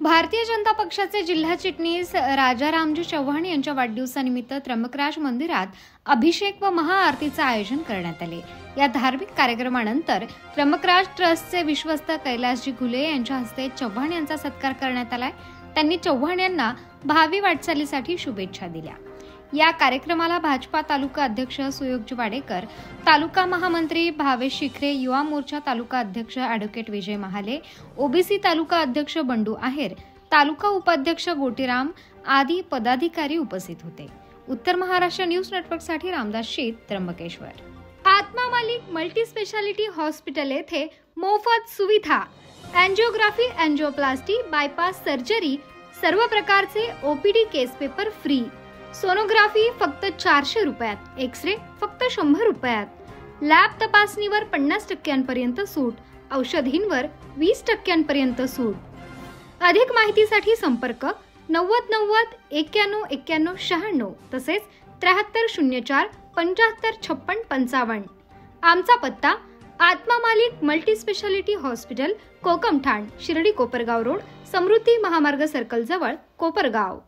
भारतीय जनता पक्षाचे जिल्हा चिटणीस राजारामजी चव्हाण यांच्या वाढदिवसानिमित्त त्र्यंबकराज मंदिरात अभिषेक व महाआरतीचे आयोजन करण्यात आले। या धार्मिक कार्यक्रमानंतर त्र्यंबकराज ट्रस्टचे विश्वस्त कैलासजी घुले यांच्या हस्ते चव्हाण यांचा सत्कार करण्यात आला। त्यांनी चव्हाण यांना भावी वाटचालीसाठी शुभेच्छा दिल्या। या कार्यक्रमाला भाजपा तालुका अध्यक्ष सुयोगजी वाडेकर, तालुका महामंत्री भावेश शिखरे, युवा मोर्चा तालुका अध्यक्ष ॲडव्होकेट विजय महाले, ओबीसी तालुका अध्यक्ष बंडू आहेर, तालुका उपाध्यक्ष गोटीराम आदी पदाधिकारी उपस्थित होते। उत्तर महाराष्ट्र न्यूज नेटवर्कसाठी रामदास शीत, त्र्यंबकेश्वर। आत्मा मालिक मल्टी स्पेशालिटी हॉस्पिटल येथे मोफत सुविधा, एंजिओग्राफी, एंजिओप्लास्टी, बायपास सर्जरी, सर्व प्रकारचे ओपीडी केस पेपर फ्री, सोनोग्राफी फक्त 400 रुपयात, एक्सरे फक्त 100 रुपयात, लॅब तपासणीवर 50% सूट, औषधींवर 20% सूट। अधिक माहितीसाठी संपर्क 90 90 91 91 96 तसेच 7304 75 56 55। आमचा पत्ता Atma Malik multi speciality hospital, Kokamthan, Shirdi Kopargaon road, Samruddhi Mahamarg circle जवळ, कोपरगाव।